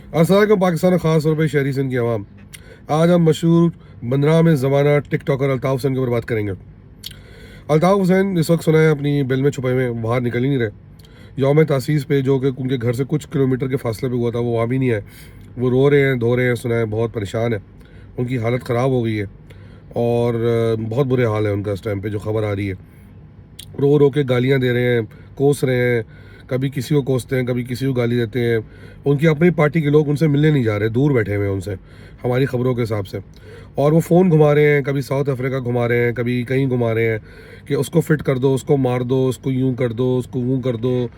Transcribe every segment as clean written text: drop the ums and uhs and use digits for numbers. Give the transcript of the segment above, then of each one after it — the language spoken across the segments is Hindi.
अस्सलाम पाकिस्तान और ख़ास तौर पर शहरी सिंध की आवाम। आज हम मशहूर बंदरा में ज़माना टिकटॉकर अल्ताफ़ हुसैन के ऊपर बात करेंगे। अल्ताफ़ हुसैन इस वक्त सुना है अपनी बिल में छुपे हुए, बाहर निकल ही नहीं रहे। यौम तासीस पे जो कि उनके घर से कुछ किलोमीटर के फासले पे हुआ था, वो वहाँ भी नहीं है। वो रो रहे हैं, धो रहे हैं, सुना है बहुत परेशान है, उनकी हालत ख़राब हो गई है और बहुत बुरे हाल है उनका इस टाइम पे जो खबर आ रही है। रो रो के गालियाँ दे रहे हैं, कोस रहे हैं, कभी किसी को कोसते हैं, कभी किसी को गाली देते हैं। उनकी अपनी पार्टी के लोग उनसे मिलने नहीं जा रहे, दूर बैठे हुए हैं उनसे, हमारी खबरों के हिसाब से। और वो फ़ोन घुमा रहे हैं, कभी साउथ अफ्रीका घुमा रहे हैं, कभी कहीं घुमा रहे हैं कि उसको फिट कर दो, उसको मार दो, उसको यूँ कर दो, उसको वो कर दो।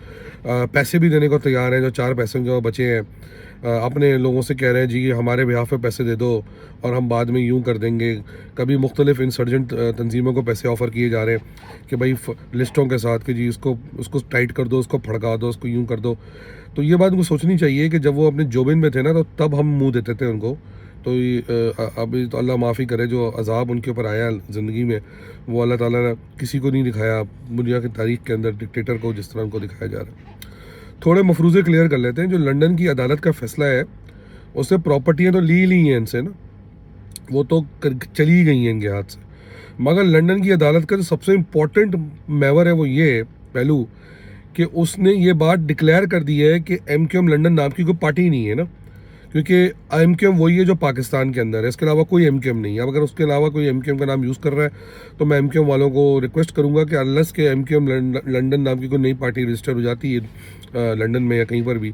पैसे भी देने को तैयार हैं, जो 4 पैसे जो बचे हैं। अपने लोगों से कह रहे हैं जी हमारे बिहाफ पे पैसे दे दो और हम बाद में यूँ कर देंगे। कभी मुख्तलिफ इंसर्जेंट तंजीमों को पैसे ऑफ़र किए जा रहे हैं कि भाई लिस्टों के साथ कि जी उसको उसको टाइट कर दो, उसको फड़का दो, उसको यूँ कर दो। तो ये बात उनको सोचनी चाहिए कि जब वो अपने जोबिन में थे ना, तो तब हम मुंह देते थे उनको। तो अभी तो अल्लाह माफ़ी करे, जो अजाब उनके ऊपर आया ज़िंदगी में, वो अल्लाह ताला ने किसी को नहीं दिखाया दुनिया की तारीख़ के अंदर, डिक्टेटर को जिस तरह उनको दिखाया जा रहा है। थोड़े मफरूज़े क्लियर कर लेते हैं। जो लंदन की अदालत का फ़ैसला है, उसने प्रॉपर्टियाँ तो ली ली हैं इनसे ना, वो तो चली गई हैं इनके हाथ से। मगर लंदन की अदालत का जो सबसे इम्पोर्टेंट मैवर है वो ये है, पहलू, कि उसने ये बात डिक्लेयर कर दी है कि एमक्यूएम लंदन नाम की कोई पार्टी नहीं है ना। क्योंकि एमक्यूएम वही है जो पाकिस्तान के अंदर है, इसके अलावा कोई एमक्यूएम नहीं है। अब अगर उसके अलावा कोई एमक्यूएम का नाम यूज़ कर रहा है, तो मैं एमक्यूएम वालों को रिक्वेस्ट करूंगा कि अनलेस के एमक्यूएम लंदन नाम की कोई नई पार्टी रजिस्टर हो जाती है लंदन में या कहीं पर भी,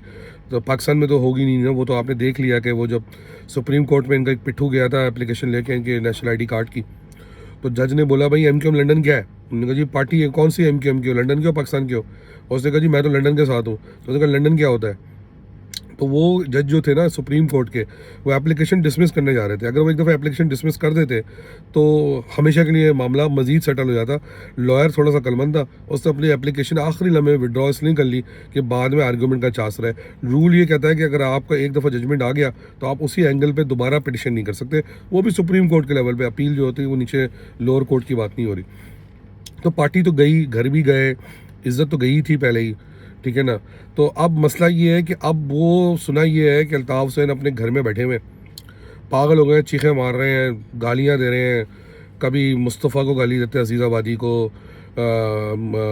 तो पाकिस्तान में तो होगी नहीं ना। वो तो आपने देख लिया कि वो जब सुप्रीम कोर्ट में इनका एक पिट्ठू गया था एप्लीकेशन लेके इनके नेशनल ID कार्ड की, तो जज ने बोला भाई एमक्यूएम लंदन क्या है। उन्होंने कहा जी पार्टी है, कौन सी एमक्यूएम की हो, लंदन की हो, पाकिस्तान की हो। और उसने कहा जी मैं तो लंदन के साथ हूँ। तो उसने कहा लंदन क्या होता है। तो वो जज जो थे ना सुप्रीम कोर्ट के, वो एप्लीकेशन डिसमिस करने जा रहे थे। अगर वो एक दफ़ा एप्लीकेशन डिसमिस कर देते तो हमेशा के लिए मामला मज़ीद सेटल हो जाता। लॉयर थोड़ा सा कलमंद था, उसने अपनी एप्लीकेशन आखिरी लम्हे विड्रॉ इसलिए कर ली कि बाद में आर्गूमेंट का चांस रहे। रूल ये कहता है कि अगर आपका एक दफ़ा जजमेंट आ गया तो आप उसी एंगल पर दोबारा पिटिशन नहीं कर सकते, वो भी सुप्रीम कोर्ट के लेवल पर। अपील जो होती है वो नीचे लोअर कोर्ट की बात नहीं हो रही। तो पार्टी तो गई, घर भी गए, इज़्ज़त तो गई थी पहले ही, ठीक है ना। तो अब मसला ये है कि अब वो सुना ये है कि अल्ताफ़ हुसैन अपने घर में बैठे हुए पागल हो गए, चीखें मार रहे हैं, गालियां दे रहे हैं। कभी मुस्तफ़ा को गाली देते हैं, अजीज़ाबादी को,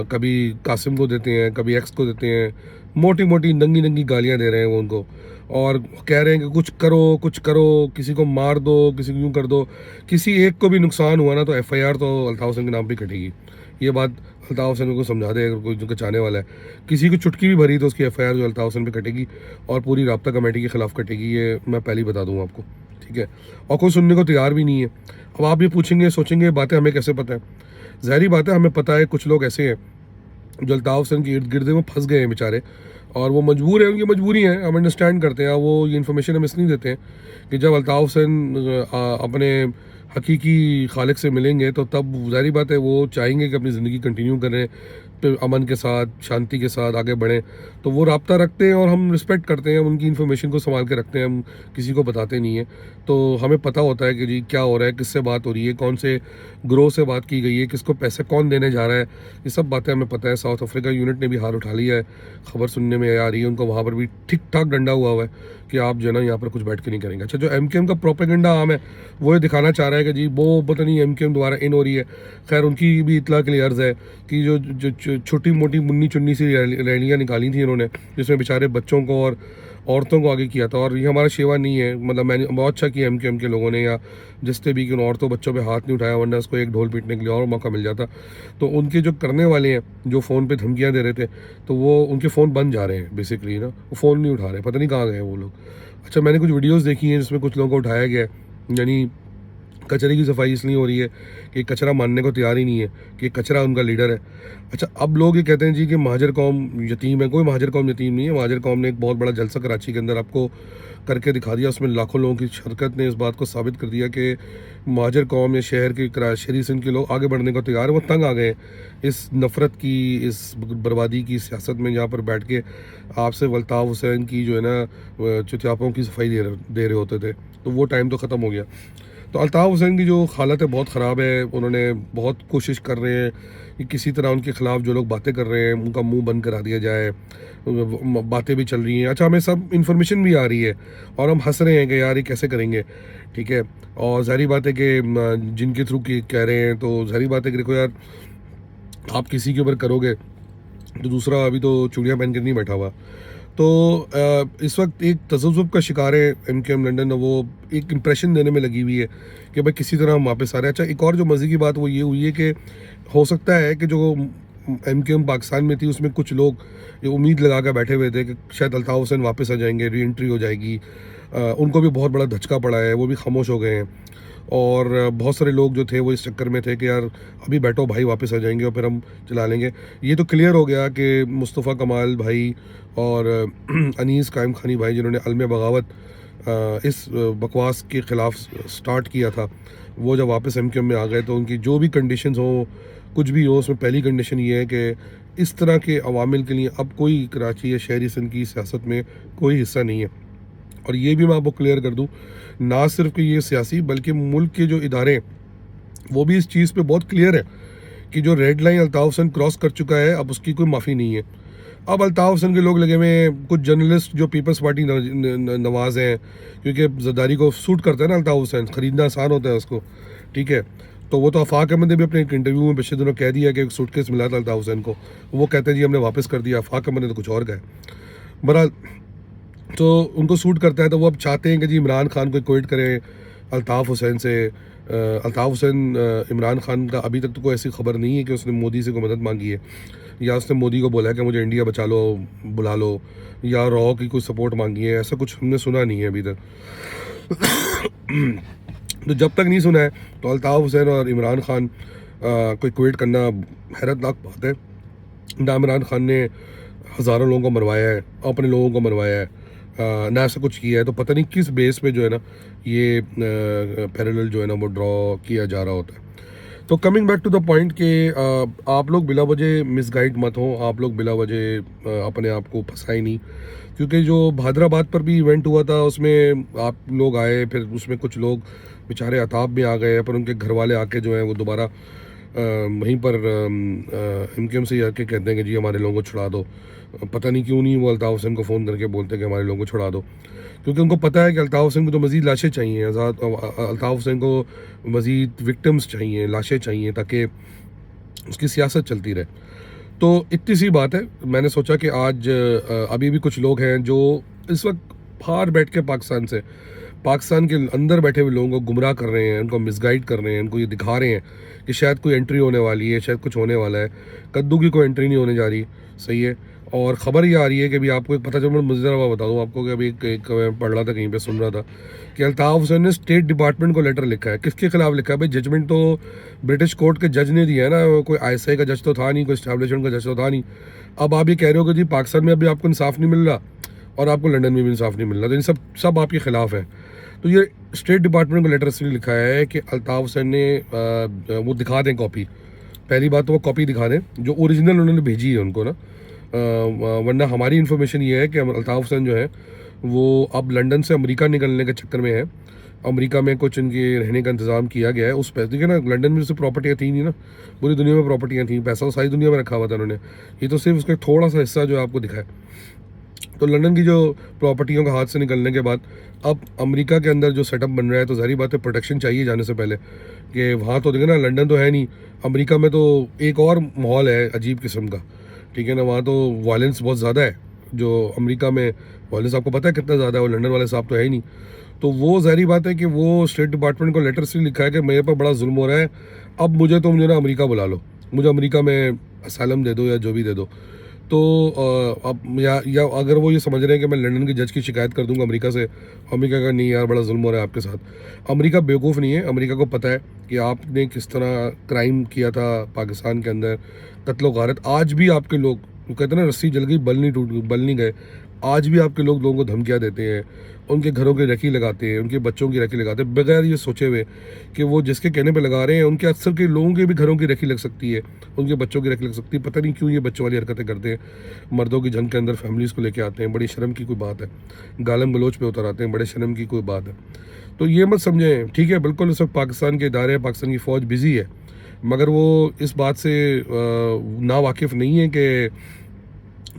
कभी कासिम को देते हैं, कभी एक्स को देते हैं। मोटी मोटी नंगी नंगी गालियां दे रहे हैं वो उनको, और कह रहे हैं कि कुछ करो, कुछ करो, किसी को मार दो, किसी को यूँ कर दो। किसी एक को भी नुकसान हुआ ना तो FIR तो अल्ताफ़ हुसैन के नाम पे कटेगी। ये बात अल्ताफ़ हुसैन को समझा दे, अगर कोई उनका चाहने वाला है। किसी को चुटकी भी भरी तो उसकी FIR जो अल्ताफ़ हुसैन पे कटेगी और पूरी राब्ता कमेटी के ख़िलाफ़ कटेगी, ये मैं पहले ही बता दूँगा आपको, ठीक है। और कोई सुनने को तैयार भी नहीं है। अब आप ये पूछेंगे, सोचेंगे बातें हमें कैसे पता है। ज़ाहिरी बात है हमें पता है। कुछ लोग ऐसे हैं जो अल्ताफ़ हुसैन के इर्द गिर्द में फंस गए हैं बेचारे, और वो मजबूर है, उनकी मजबूरी है, हम अंडरस्टैंड करते हैं। वो ये इन्फॉर्मेशन हम इसलिए देते हैं कि जब अल्ताफ़ हुसैन अपने हकीकी खालिक से मिलेंगे तो तब ज़ाहिर बात है वो चाहेंगे कि अपनी ज़िंदगी कंटिन्यू करें, तो अमन के साथ, शांति के साथ आगे बढ़ें। तो वो राब्ता रखते हैं और हम रिस्पेक्ट करते हैं, उनकी इन्फॉर्मेशन को संभाल के रखते हैं, हम किसी को बताते नहीं हैं। तो हमें पता होता है कि जी क्या हो रहा है, किससे बात हो रही है, कौन से ग्रोह से बात की गई है, किसको पैसे कौन देने जा रहा है, ये सब बातें हमें पता है। साउथ अफ्रीका यूनिट ने भी हार उठा लिया है, खबर सुनने में आ रही है, उनको वहाँ पर भी ठीक ठाक डंडा हुआ हुआ है कि आप जो है ना यहाँ पर कुछ बैठ के नहीं करेंगे। अच्छा, जो एमक्यूएम का प्रोपेगेंडा आम है, वो ये दिखाना चाह रहा है कि जी वो पता नहीं एमक्यूएम दोबारा इन हो रही है। खैर उनकी भी इतला के लिए अर्ज़ है कि जो छोटी मोटी मुन्नी चुन्नी सी रैलियाँ निकाली थी इन्होंने, जिसमें बेचारे बच्चों को और औरतों को आगे किया था, और ये हमारा शेवा नहीं है। मतलब मैंने बहुत अच्छा किया एमक्यूएम के लोगों ने, या जिससे भी कि उन औरतों बच्चों पे हाथ नहीं उठाया, वरना उसको एक ढोल पीटने के लिए और मौका मिल जाता। तो उनके जो करने वाले हैं, जो फ़ोन पे धमकियाँ दे रहे थे, तो वो उनके फ़ोन बंद जा रहे हैं बेसिकली ना, वो फ़ोन नहीं उठा रहे, पता नहीं कहाँ गए वो लोग। अच्छा, मैंने कुछ वीडियोज़ देखी हैं जिसमें कुछ लोगों को उठाया गया है, यानी कचरे की सफाई इसलिए हो रही है कि कचरा मानने को तैयार ही नहीं है कि कचरा उनका लीडर है। अच्छा, अब लोग ये कहते हैं जी कि महाजर कौम यतीम है। कोई महाजर कौम यतीम नहीं है। महाजर कौम ने एक बहुत बड़ा जलसा कराची के अंदर आपको करके दिखा दिया, उसमें लाखों लोगों की शिरकत ने इस बात को साबित कर दिया कि महाजर कौम या शहर के शहरी सिंध के लोग आगे बढ़ने को तैयार है। वो तंग आ गए हैं इस नफ़रत की, इस बर्बादी की सियासत में, जहाँ पर बैठ के आपसे अल्ताफ़ हुसैन की जो है ना चुतियापों की सफाई दे रहे होते थे। तो वो टाइम तो ख़त्म हो गया। तो अल्ताफ़ हुसैन की जो हालत है बहुत ख़राब है। उन्होंने बहुत कोशिश कर रहे हैं कि किसी तरह उनके ख़िलाफ़ जो लोग बातें कर रहे हैं उनका मुंह बंद करा दिया जाए। बातें भी चल रही हैं, अच्छा हमें सब इन्फॉर्मेशन भी आ रही है और हम हंस रहे हैं कि यार ये कैसे करेंगे, ठीक है। और ज़ाहिर बात है कि जिनके थ्रू कह रहे हैं, तो ज़ाहिर बात है कि देखो यार, आप किसी के ऊपर करोगे तो दूसरा अभी तो चूड़ियाँ पहन के नहीं बैठा हुआ। तो इस वक्त एक तज़ब्ज़ुब का शिकार है एमकेएम लंदन, वो एक इम्प्रेशन देने में लगी हुई है कि भाई किसी तरह हम वापस आ रहे हैं। अच्छा, एक और जो मज़े की बात वो ये हुई है कि हो सकता है कि जो एमकेएम पाकिस्तान में थी उसमें कुछ लोग ये उम्मीद लगा कर बैठे हुए थे कि शायद अल्ताफ़ हुसैन वापस आ जाएंगे, री एंट्री हो जाएगी। उनको भी बहुत बड़ा धचका पड़ा है, वो भी खामोश हो गए हैं। और बहुत सारे लोग जो थे वो इस चक्कर में थे कि यार अभी बैठो भाई, वापस आ जाएंगे और फिर हम चला लेंगे। ये तो क्लियर हो गया कि मुस्तफ़ा कमाल भाई और अनीस कायम खानी भाई, जिन्होंने अलम बगावत इस बकवास के ख़िलाफ़ स्टार्ट किया था, वो जब वापस एमकेएम में आ गए तो उनकी जो भी कंडीशंस हों, कुछ भी हो, उसमें पहली कंडीशन ये है कि इस तरह के अवामिल के लिए अब कोई कराची या शहरी सिंध की सियासत में कोई हिस्सा नहीं है। और ये भी मैं आपको क्लियर कर दूं, ना सिर्फ कि ये सियासी बल्कि मुल्क के जो इदारे हैं वो भी इस चीज़ पे बहुत क्लियर है कि जो red line Altaf Hussain cross कर चुका है अब उसकी कोई माफ़ी नहीं है। अब अल्ताफ़ हुसैन के लोग लगे हुए हैं, कुछ जर्नलिस्ट जो पीपल्स पार्टी नवाज हैं, क्योंकि जरदारी को सूट करता है ना अल्ताफ़ हुसैन, ख़रीदना आसान होता है उसको, ठीक है। तो वो तो आफाक अहमद ने भी अपने एक इंटरव्यू में पिछले दिनों कह दिया कि एक सूटकेस मिला था अल्ताफ़ हुसैन को, वो कहते हैं जी हमने वापस कर दिया। आफाक अहमद ने तो कुछ और कहा। बहरहाल, तो उनको सूट करता है, तो वो अब चाहते हैं कि जी इमरान खान को इक्वेट करें अल्ताफ़ हुसैन से। अल्ताफ़ हुसैन, इमरान खान का अभी तक तो कोई ऐसी खबर नहीं है कि उसने मोदी से कोई मदद मांगी है या उसने मोदी को बोला है कि मुझे इंडिया बचा लो, बुला लो, या रॉ की कोई सपोर्ट मांगी है, ऐसा कुछ हमने सुना नहीं है अभी तक। तो जब तक नहीं सुना है तो अल्ताफ़ हुसैन और इमरान खान को इक्वेट करना हैरतनाक बात है। ना इमरान खान ने हज़ारों लोगों को मरवाया है, अपने लोगों को मरवाया है, ना ऐसा कुछ किया है, तो पता नहीं किस बेस पे जो है ना ये पैरेलल जो है ना वो ड्रॉ किया जा रहा होता है। तो coming back to the point कि आप लोग बिला वजह मिसगाइड मत हो, आप लोग बिला वजह अपने आप को फंसाए नहीं, क्योंकि जो हैदराबाद पर भी इवेंट हुआ था उसमें आप लोग आए, फिर उसमें कुछ लोग बेचारे अताब में आ गए, पर उनके घर वाले आके जो है वो दोबारा वहीं पर एमकेएम से आके कहते हैं कि जी हमारे लोगों को छुड़ा दो। पता नहीं क्यों नहीं वो अल्ताफ़ हुसैन को फ़ोन करके बोलते हैं कि हमारे लोगों को छुड़ा दो, क्योंकि उनको पता है कि अल्ताफ़ हुसैन को तो मज़ीद लाशें चाहिए, अल्ताफ़ हुसैन को मज़ीद विक्टिम्स चाहिए, लाशें चाहिए, ताकि उसकी सियासत चलती रहे। तो इतनी सी बात है, मैंने सोचा कि आज अभी भी कुछ लोग हैं जो इस वक्त बाहर बैठ के पाकिस्तान के अंदर बैठे हुए लोगों को गुमराह कर रहे हैं, उनको मिसगाइड कर रहे हैं, उनको ये दिखा रहे हैं कि शायद कोई एंट्री होने वाली है, शायद कुछ होने वाला है। कद्दू की कोई एंट्री नहीं होने जा रही, सही है। और ख़बर ये आ रही है कि अभी आपको एक पता चल, मैं मज़ेदार बता दूँ आपको कि अभी एक मैं पढ़ रहा था, कहीं पे सुन रहा था कि अल्ताफ़ हुसैन ने स्टेट डिपार्टमेंट को लेटर लिखा है। किसके खिलाफ लिखा है भाई? जजमेंट तो ब्रिटिश कोर्ट के जज ने दिया है ना, कोई आईएसआई का जज तो था नहीं, कोई इस्टेब्लिशमेंट का जज तो था नहीं। अब आप ये कह रहे हो कि जी पाकिस्तान में अभी आपको इंसाफ नहीं मिल रहा और आपको लंदन में भी इंसाफ नहीं मिल रहा, तो इन सब आपके खिलाफ है। तो ये स्टेट डिपार्टमेंट को लेटर इसलिए लिखा है कि अल्ताफ़ हुसैन ने वो दिखा दें कॉपी। पहली बात तो वो कॉपी दिखा दें जो ओरिजिनल उन्होंने भेजी है उनको ना, वरना हमारी इन्फॉर्मेशन ये है कि अल्ताफ़ हुसैन जो है वो अब लंदन से अमेरिका निकलने के चक्कर में है। अमेरिका में कुछ इनके रहने का इंतज़ाम किया गया है। उस पैसे देखिए ना, लंदन में से प्रॉपर्टियाँ थी नहीं ना, पूरी दुनिया में प्रॉपर्टियाँ थी, पैसा तो सारी दुनिया में रखा हुआ था उन्होंने। ये तो सिर्फ उसका थोड़ा सा हिस्सा जो आपको दिखा है। तो लंदन की जो प्रॉपर्टियों का हाथ से निकलने के बाद अब अमेरिका के अंदर जो सेटअप बन रहा है, तो ज़ाहिर बात है प्रोटेक्शन चाहिए जाने से पहले, कि वहाँ तो देखिए ना, लंदन तो है नहीं, अमेरिका में तो एक और माहौल है अजीब किस्म का, ठीक है ना। वहाँ तो वायलेंस बहुत ज़्यादा है, जो अमेरिका में वायलेंस आपको पता है कितना ज़्यादा है, वो लंदन वाले साहब तो है ही नहीं। तो वो ज़ाहिर बात है कि वो स्टेट डिपार्टमेंट को लेटर से लिखा है कि मेरे पर बड़ा जुल्म हो रहा है, अब मुझे ना अमेरिका बुला लो, मुझे अमेरिका में असलम दे दो या जो भी दे दो। तो अब या अगर वो ये समझ रहे हैं कि मैं लंदन के जज की शिकायत कर दूंगा अमेरिका से, अमेरिका का नहीं यार बड़ा जुल्म हो रहा है आपके साथ। अमेरिका बेवकूफ़ नहीं है, अमेरिका को पता है कि आपने किस तरह क्राइम किया था पाकिस्तान के अंदर, कत्ल गारत। आज भी आपके लोग, वो कहते हैं ना रस्सी जल गई बल नहीं गए, आज भी आपके लोग लोगों को धमकियाँ देते हैं, उनके घरों की राखी लगाते हैं, उनके बच्चों की राखी लगाते हैं, बगैर ये सोचे हुए कि वो जिसके कहने पे लगा रहे हैं, उनके अक्सर के लोगों के भी घरों की राखी लग सकती है, उनके बच्चों की राखी लग सकती है। पता नहीं क्यों ये बच्चों वाली हरकतें करते हैं, मर्दों की जंग के अंदर फैमिलीज़ को लेके आते हैं, बड़ी शर्म की कोई बात है। गालम गलोच पे उतर आते हैं, बड़े शर्म की कोई बात है। तो ये मत समझें, ठीक है, बिल्कुल इस वक्त पाकिस्तान के इदारे, पाकिस्तान की फ़ौज बिज़ी है, मगर वो इस बात से ना वाकिफ़ नहीं है कि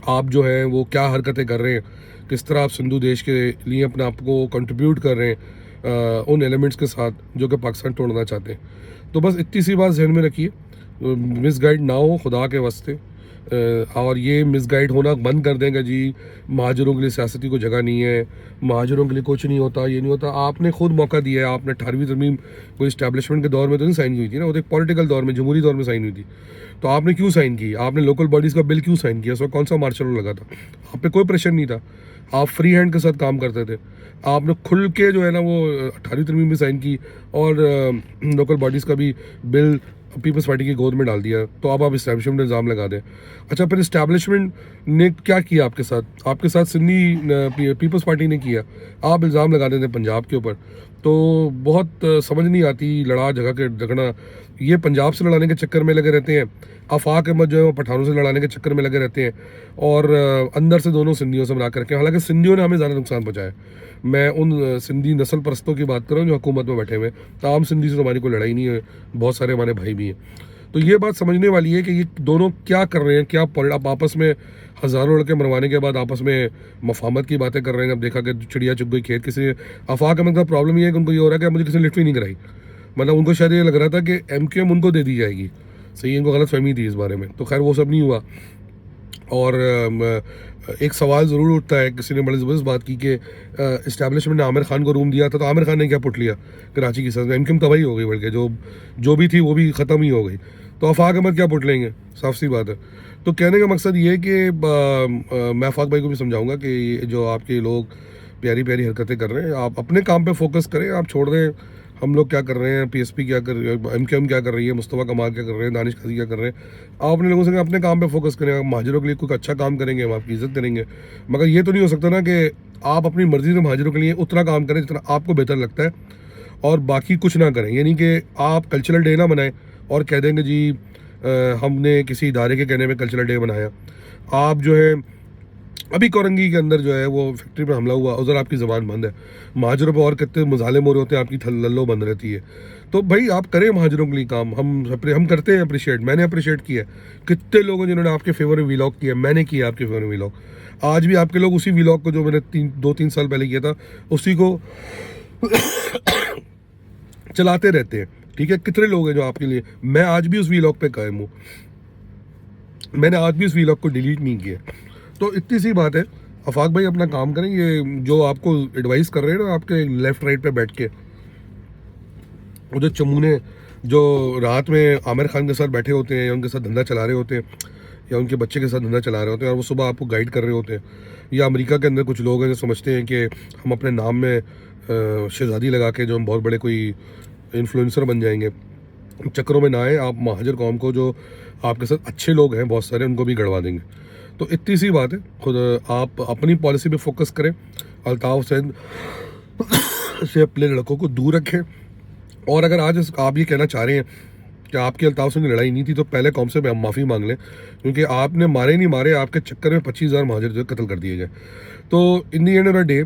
आप जो हैं वो क्या हरकतें कर रहे हैं, किस तरह आप सिंधु देश के लिए अपने आप को कंट्रीब्यूट कर रहे हैं उन एलिमेंट्स के साथ जो कि पाकिस्तान तोड़ना चाहते हैं। तो बस इतनी सी बात ज़हन में रखिए, मिसगाइड ना हो खुदा के वास्ते। और ये मिसगाइड होना बंद कर देंगे जी, महाजरों के लिए सियासती को जगह नहीं है, महाजरों के लिए कुछ नहीं होता, ये नहीं होता। आपने खुद मौका दिया है, आपने 18वीं तरमीम कोई इस्टेब्लिशमेंट के दौर में तो नहीं साइन हुई थी ना, वो तो एक पॉलिटिकल दौर में, जमहूरी दौर में साइन हुई थी। तो आपने क्यों साइन की? आपने लोकल बॉडीज़ का बिल क्यों साइन किया? उसमें कौन सा मार्शल लॉ लगा था? आप पे कोई प्रेशर नहीं था, आप फ्री हैंड के साथ काम करते थे। आपने खुल के जो है ना वो 18वीं तरमीम भी साइन की और लोकल बॉडीज़ का भी बिल पीपल्स पार्टी की गोद में डाल दिया। तो अब आप इस्टेब्लिशमेंट इल्ज़ाम लगा दें। अच्छा, फिर इस्टेब्लिशमेंट ने क्या किया आपके साथ? आपके साथ सिंधी पीपल्स पार्टी ने किया। आप इल्ज़ाम लगा देते पंजाब के ऊपर। तो बहुत समझ नहीं आती लड़ा झगड़ा के झगड़ा, ये पंजाब से लड़ाने के चक्कर में लगे रहते हैं, आफाक अहमद जो है वो पठानों से लड़ाने के चक्कर में लगे रहते हैं, और अंदर से दोनों सिंधियों से बना करके। हालांकि सिंधियों ने हमें ज़्यादा नुकसान पहुँचाया। मैं उन सिंधी नस्ल परस्तों की बात कर रहा हूँ जो हुकूमत में बैठे हुए हैं। आम सिंधी से तो हमारी कोई लड़ाई नहीं है, बहुत सारे हमारे भाई भी हैं। तो ये बात समझने वाली है कि ये दोनों क्या कर रहे हैं, क्या आप आपस में हज़ारों लड़के मरवाने के बाद आपस में मफाहमत की बातें कर रहे हैं। अब देखा कि चिड़िया चुग गई खेत। किसी आफाक अहमद का प्रॉब्लम ये है कि उनको ये हो रहा है कि मुझे किसी ने लिफ्ट भी नहीं कराई। मतलब उनको शायद ये लग रहा था कि MQM उनको दे दी जाएगी। सही, इनको गलत फहमी थी इस बारे में। तो खैर वो सब नहीं हुआ। और एक सवाल ज़रूर उठता है, किसी ने बड़ी ज़बरदस्त बात की कि इस्टेब्लिशमेंट ने आमिर खान को रूम दिया था, तो आमिर खान ने क्या पुट लिया कराची की सड़क में? MQM तबाही हो गई, बल्कि जो भी थी वो भी ख़त्म ही हो गई। तो आफाक अहमद क्या पुट लेंगे? साफ सी बात है। तो कहने का मकसद ये है कि मैं आफाक भाई को भी समझाऊंगा कि ये जो आपके लोग प्यारी प्यारी हरकतें कर रहे हैं, आप अपने काम पे फोकस करें। आप छोड़ दें हम लोग क्या कर रहे हैं, PSP क्या कर रही है, MQM क्या कर रही है, मुस्तफ़ा कमाल क्या कर रहे हैं, दानिश खाजी क्या कर रहे हैं। आप अपने लोगों से अपने काम पे फोकस करें। आप महाजरों के लिए कुछ अच्छा काम करेंगे, हम आपकी इज्जत करेंगे। मगर ये तो नहीं हो सकता ना कि आप अपनी मर्ज़ी से महाजरों के लिए उतना काम करें जितना आपको बेहतर लगता है और बाकी कुछ ना करें। यानी कि आप कल्चरल डे ना बनाएं और कह देंगे जी हमने किसी इदारे के कहने में कल्चरल डे बनाया। आप जो है अभी कोरंगी के अंदर जो है वो फैक्ट्री पे हमला हुआ, उधर आपकी ज़बान बंद है। महाजरों पे और कितने मजाले मोरे होते हैं, आपकी लल्लो बंद रहती है। तो भाई आप करें महाजरों के लिए काम। हम करते हैं अप्रिशिएट, मैंने अप्रिशिएट किया है। कितने लोग हैं जिन्होंने आपके फेवर में वीलॉग किया, मैंने किया आपके फेवर में वीलॉग। आज भी आपके लोग उसी वीलॉग को जो मैंने 2-3 साल पहले किया था उसी को चलाते रहते हैं। ठीक है, कितने लोग हैं जो आपके लिए, मैं आज भी उस वीलॉग पे कायम हूँ, मैंने आज भी उस वीलॉग को डिलीट नहीं किया। तो इतनी सी बात है, आफाक भाई अपना काम करें। ये जो आपको एडवाइस कर रहे हैं ना आपके लेफ्ट राइट पे बैठ के, वो जो चमूने जो रात में आमिर खान के साथ बैठे होते हैं या उनके साथ धंधा चला रहे होते हैं या उनके बच्चे के साथ धंधा चला रहे होते हैं और वो सुबह आपको गाइड कर रहे होते हैं, या अमेरिका के अंदर कुछ लोग हैं जो समझते हैं कि हम अपने नाम में शहज़ादी लगा के जो हम बहुत बड़े कोई इन्फ्लुएंसर बन जाएंगे, चक्करों में ना आए। आप महाजर कौम को जो आपके साथ अच्छे लोग हैं बहुत सारे, उनको भी गड़वा देंगे। तो इतनी सी बात है, खुद आप अपनी पॉलिसी पे फोकस करें, अल्ताफ़ हुसैन से अपने लड़कों को दूर रखें। और अगर आज आप ये कहना चाह रहे हैं कि आपकी अल्ताफ़ हुसैन की लड़ाई नहीं थी, तो पहले कौम से माफ़ी मांग लें, क्योंकि आपने मारे नहीं मारे, आपके चक्कर में 25,000 महाजर जो कत्ल कर दिए गए। तो इन दी एंड ऑफ द डे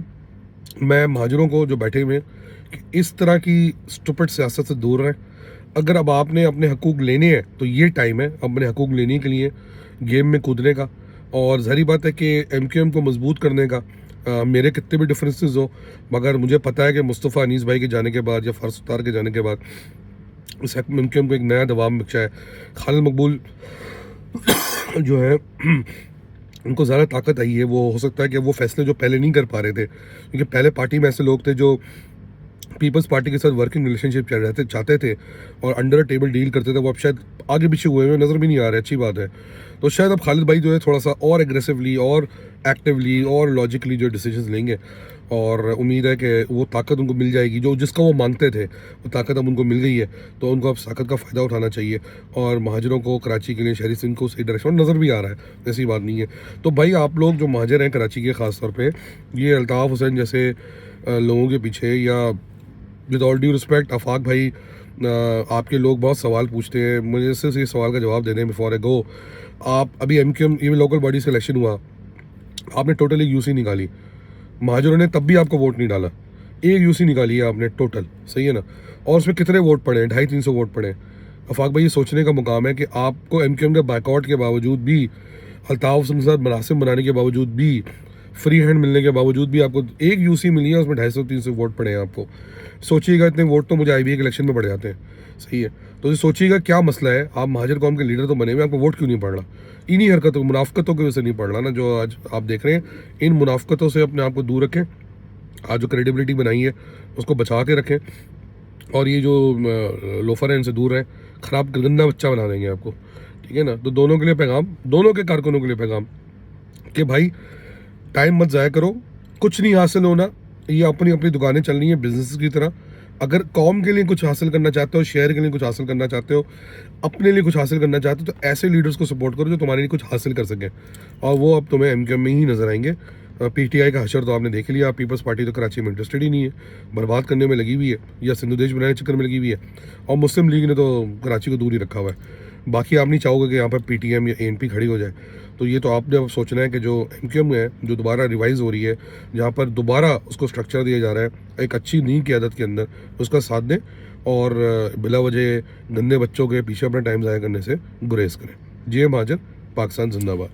मैं महाजरों को जो बैठे हुए हैं कि इस तरह की स्टूपिड सियासत से दूर रहें। अगर अब आपने अपने हकूक़ लेने हैं तो ये टाइम है अपने हकूक़ लेने के लिए गेम में कूदने का। और ज़ाहिर बात है कि MQM को मजबूत करने का मेरे कितने भी डिफरेंसेस हो, मगर मुझे पता है कि मुस्तफ़ा अनीस भाई के जाने के बाद या फ़ारूक सत्तार के जाने के बाद इस MQM को एक नया दबाव बख्शा है। खालिद मकबूल जो है उनको ज़्यादा ताकत आई है। वो हो सकता है कि वो फैसले जो पहले नहीं कर पा रहे थे, क्योंकि पहले पार्टी में ऐसे लोग थे जो पीपल्स पार्टी के साथ वर्किंग रिलेशनशिप चल रहते चाहते थे और अंडर टेबल डील करते थे, वो अब शायद आगे पीछे हुए हुए नज़र भी नहीं आ रहे। अच्छी बात है। तो शायद अब खालिद भाई जो है थोड़ा सा और एग्रेसिवली और एक्टिवली और लॉजिकली जो डिसीजंस लेंगे, और उम्मीद है कि वो ताकत उनको मिल जाएगी जो जिसका वो मांगते थे, वो ताकत अब उनको मिल गई है। तो उनको अब इस ताकत का फ़ायदा उठाना चाहिए और महाजरों को कराची के लिए शहरी सिंध को सही डायरेक्शन नज़र भी आ रहा है, ऐसी बात नहीं है। तो भाई आप लोग जो महाजर हैं कराची के ख़ास तौर पे, ये अल्ताफ़ हुसैन जैसे लोगों के पीछे, या विद ऑल ड्यू रिस्पेक्ट आफाक भाई, आपके लोग बहुत सवाल पूछते हैं, मुझे सिर्फ ये सवाल का जवाब दे दें बिफोर आई गो। आप अभी एमक्यूएम ये लोकल बॉडी से इलेक्शन हुआ, आपने टोटल एक यूसी निकाली, महाजरों ने तब भी आपको वोट नहीं डाला, एक यूसी निकाली है आपने टोटल, सही है ना? और उसमें कितने वोट पड़े हैं? 250-300 वोट पड़े हैं। आफाक भाई ये सोचने का मुकाम है कि आपको एमक्यूएम के बाइकआउट के बावजूद भी, अल्ताफ़ हुसैन के साथ मुनासिब बनाने के बावजूद भी, फ्री हैंड मिलने के बावजूद भी आपको एक यूसी मिली है, उसमें 250-300 वोट पड़े हैं आपको। सोचिएगा इतने वोट तो मुझे IBA के इलेक्शन में पड़ जाते हैं, सही है? तो ये सोचिएगा क्या मसला है। आप महाजर कौम के लीडर तो बने हुए, आपको वोट क्यों नहीं पड़ रहा? इन्हीं हरकतों, मुनाफ़क़तों की वजह से नहीं पड़ रहा ना, जो आज आप देख रहे हैं। इन मुनाफ़क़तों से अपने आप को दूर रखें, आज जो क्रेडिबिलिटी बनाई है उसको बचा के रखें, और ये जो लोफर है इनसे दूर रहें, ख़राब गंदा बच्चा बना देंगे आपको, ठीक है ना? तो दोनों के लिए पैगाम, दोनों के कारकुनों के लिए पैगाम कि भाई टाइम मत ज़ाया करो, कुछ नहीं हासिल होना, ये अपनी अपनी दुकानें चलनी है बिजनेस की तरह। अगर कौम के लिए कुछ हासिल करना चाहते हो, शहर के लिए कुछ हासिल करना चाहते हो, अपने लिए कुछ हासिल करना चाहते हो, तो ऐसे लीडर्स को सपोर्ट करो जो तुम्हारे लिए कुछ हासिल कर सकें, और वो अब तुम्हें एमक्यूएम में ही नजर आएंगे। PTI का हशर तो आपने देख लिया, पीपल्स पार्टी तो कराची में इंटरेस्टेड ही नहीं है, बर्बाद करने में लगी हुई है, या सिंधु देश बनाने के चक्कर में लगी हुई है, और मुस्लिम लीग ने तो कराची को दूर ही रखा हुआ है। बाकी आप नहीं चाहोगे कि यहाँ पर PTM या ANP खड़ी हो जाए। तो ये तो आपने अब सोचना है कि जो एमक्यूएम है, जो दोबारा रिवाइज़ हो रही है, जहाँ पर दोबारा उसको स्ट्रक्चर दिया जा रहा है एक अच्छी नींव की आदत के अंदर, उसका साथ दें और बिला वजह गंदे बच्चों के पीछे अपना टाइम ज़ाया करने से गुरेज करें। जी महाजर, पाकिस्तान जिंदाबाद।